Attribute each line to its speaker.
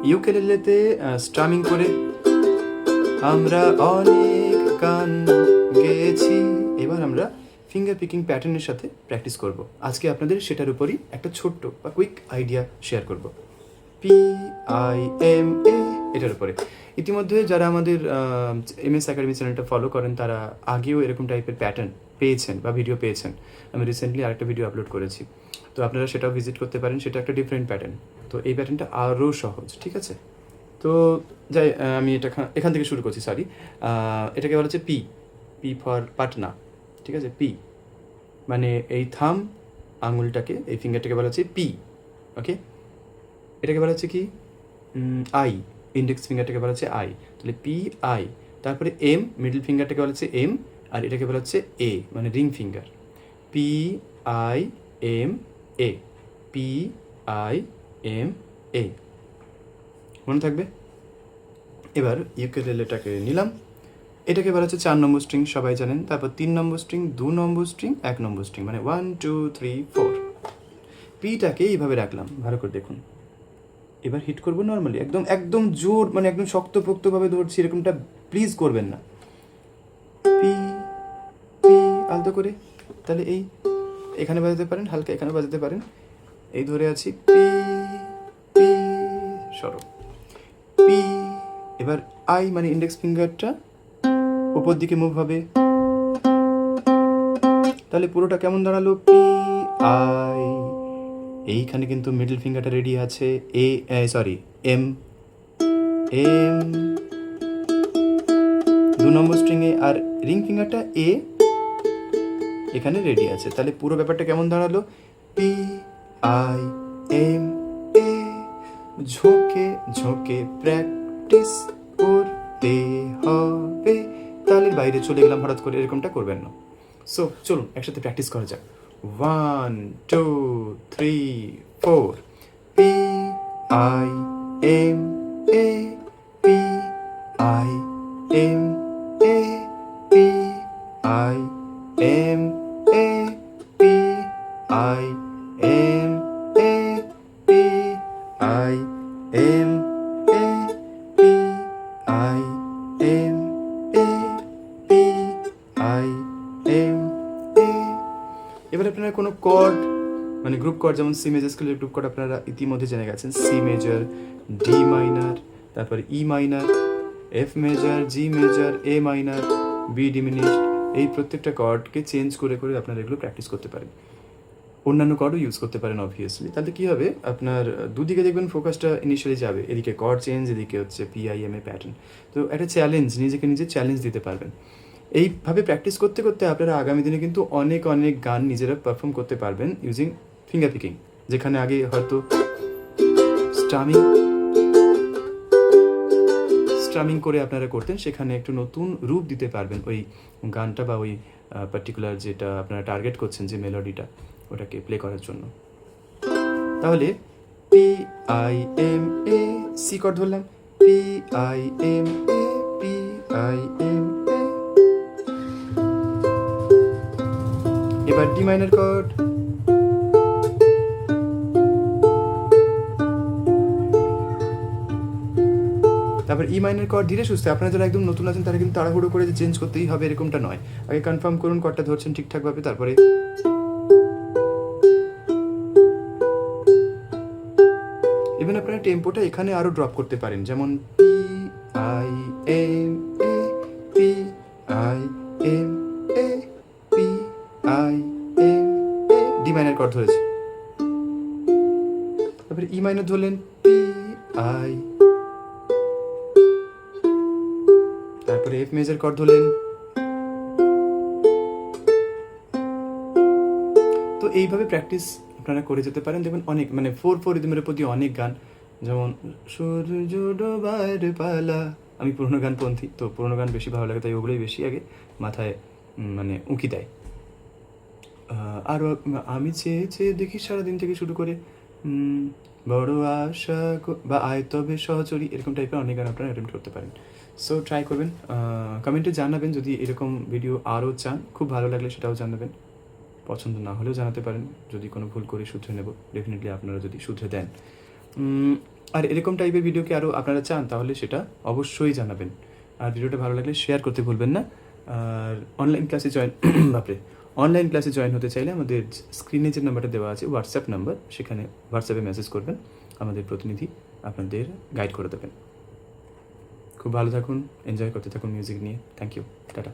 Speaker 1: ইউকেলেলেতে strumming করে আমরা অনেক গান গেয়েছি। এবার আমরা ফিঙ্গার পিকিং প্যাটার্নের সাথে প্র্যাকটিস করব। আজকে আপনাদের সেটার উপরই একটা ছোট্ট বা কুইক আইডিয়া শেয়ার করব। PIMA এটার উপরে ইতিমধ্যে যারা আমাদের MS একাডেমি চ্যানেলটা ফলো করেন তারা আগেও এরকম টাইপের প্যাটার্ন পেয়েছেন বা ভিডিও পেয়েছেন। আমি রিসেন্টলি আরেকটা ভিডিও আপলোড করেছি, তো আপনারা সেটাও ভিজিট করতে পারেন। সেটা একটা ডিফারেন্ট প্যাটার্ন, তো এই প্যাটার্নটা আরও সহজ, ঠিক আছে? তো যাই, আমি এখান থেকে শুরু করছি। সরি, এটাকে বলা হচ্ছে পি ফর পাটনা, ঠিক আছে? পি মানে এই থাম আঙুলটাকে, এই ফিঙ্গারটাকে বলা হচ্ছে পি, ওকে? এটাকে বলা হচ্ছে কি আই, ইন্ডেক্স ফিঙ্গারটাকে বলা হচ্ছে আই, তাহলে PI। তারপরে এম, মিডল ফিঙ্গারটাকে বলা হচ্ছে এম, আর এটাকে বলা হচ্ছে এ, মানে রিং ফিঙ্গার। PIMA, PIMA, মনে থাকবে? এবার ইউকেলেলেটাকে নিলাম, এটাকে বলা হচ্ছে 4 নম্বর স্ট্রিং, সবাই জানেন। তারপর 3 নম্বর স্ট্রিং, 2 নম্বর স্ট্রিং, 1 নম্বর স্ট্রিং, মানে 1 2 3 4। পিটাকে এইভাবে রাখলাম, ভালো করে দেখুন। এবার হিট করবো নর্মালি, একদম একদম জোর, মানে একদম শক্তপোক্তভাবে ধরছি এরকমটা প্লিজ করবেন না। পি পি আলতো করে, তাহলে এই এখানে বাজাতে পারেন, হালকা এখানে বাজাতে পারেন। এই ধরে আছি, পি পি, সরো পি। এবার আই মানে ইন্ডেক্স ফিঙ্গারটা উপর দিকে মুভ হবে, তাহলে পুরোটা কেমন দাঁড়ালো? PI। এইখানে কিন্তু মিডল ফিঙ্গারটা রেডি আছে, এম, 2 নম্বর স্ট্রিংয়ে, আর রিং ফিঙ্গারটা এ এখানে রেডি আছে। তাহলে পুরো ব্যাপারটা কেমন দাঁড়ালো? PIMA। ঝোঁকে ঝোঁকে প্র্যাকটিস করতে হবে। তাহলে বাইরে চলে গেলাম হঠাৎ করে, এরকমটা করবেন না। সো চলুন একসাথে প্র্যাকটিস করা যাক। 1 2 3 4। PIMA, PIMA, PIMA, এবার আপনারা কোনো কর্ড, মানে গ্রুপ কর্ড, যেমন সি মেজর স্কেলের গ্রুপ কর্ড আপনারা ইতিমধ্যে জেনে গেছেন। সি মেজর, ডি মাইনার, তারপর E minor, F major, G major, A minor, B diminished. এই প্রত্যেকটা কর্ডকে চেঞ্জ করে করে আপনারা এগুলো প্র্যাকটিস করতে পারেন। অন্যান্য কর্ডও ইউজ করতে পারেন অবভিয়াসলি। তাহলে কী হবে, আপনার দুদিকে দেখবেন ফোকাসটা ইনিশিয়ালি যাবে, এদিকে কর্ড চেঞ্জ, এদিকে হচ্ছে PIMA প্যাটার্ন। তো একটা চ্যালেঞ্জ, নিজেকে নিজে চ্যালেঞ্জ দিতে পারবেন। এইভাবে প্র্যাকটিস করতে করতে আপনারা আগামী দিনে কিন্তু অনেক অনেক গান নিজেরা পারফর্ম করতে পারবেন ইউজিং ফিঙ্গার পিকিং। যেখানে আগে হয়তো স্ট্রামিং করে আপনারা করতেন, সেখানে একটু নতুন রূপ দিতে পারবেন ওই গানটা বা ওই পার্টিকুলার যেটা আপনারা টার্গেট করছেন, যে মেলোডিটা, ওটাকে প্লে করার জন্য। তাহলে PIMA, সি কর্ড ধরলাম, PIMA, PIMA। এবার ডি মাইনর কর্ড, তারপর ই মাইনর কর্ড ধীরে সুস্থে। আপনারা যারা একদম নতুন আছেন তারা কিন্তু তাড়াহুড়ো করে যে চেঞ্জ করতেই হবে এরকমটা নয়, আগে কনফার্ম করুন কর্ডটা ধরছেন ঠিকঠাকভাবে। তারপরে ইভেন আপনারা টেম্পোটা এখানে আরও ড্রপ করতে পারেন, যেমন PIMA, PIMA, PIMA, D minor chord ধরেছে। তারপরে ই মাইনর ধরলেন, PI, তারপরে এফ মেজর কর্ড ধরলেন। তো এইভাবে প্র্যাকটিস আপনারা করে যেতে পারেন, দেখবেন অনেক, মানে 4/4 রিদমের প্রতি অনেক গান, যেমন সূর্য ডোবার পালা। আমি পুরোনো গান পন্থী, তো পুরোনো গান বেশি ভালো লাগে, তাই ওগুলোই বেশি আগে মাথায় মানে উঁকি দেয়। আরও আমি চেয়ে চেয়ে দেখি সারাদিন থেকে শুরু করে বড় আশা বা আয় তবে সহচরী, এরকম টাইপের অনেক গান আপনারা অ্যাটেম্প্ট করতে পারেন। সো ট্রাই করবেন। কমেন্টে জানাবেন যদি এরকম ভিডিও আরও চান, খুব ভালো লাগলে সেটাও জানাবেন। পছন্দ না হলেও জানাতে পারেন, যদি কোনো ভুল করে শুধরে নেব, ডেফিনেটলি আপনারা যদি শুধরে দেন। আর এরকম টাইপের ভিডিও কি আরও আপনারা চান তাহলে সেটা অবশ্যই জানাবেন। আর ভিডিওটা ভালো লাগলে শেয়ার করতে ভুলবেন না। আর অনলাইন ক্লাসে জয়েন বাপরে অনলাইন ক্লাসে জয়েন হতে চাইলে আমাদের স্ক্রিনে যে নাম্বারটা দেওয়া আছে হোয়াটসঅ্যাপ নাম্বার, সেখানে হোয়াটসঅ্যাপে মেসেজ করবেন, আমাদের প্রতিনিধি আপনাদের গাইড করে দেবেন। খুব ভালো থাকুন, এনজয় করতে থাকুন মিউজিক নিয়ে। Thank you, tata.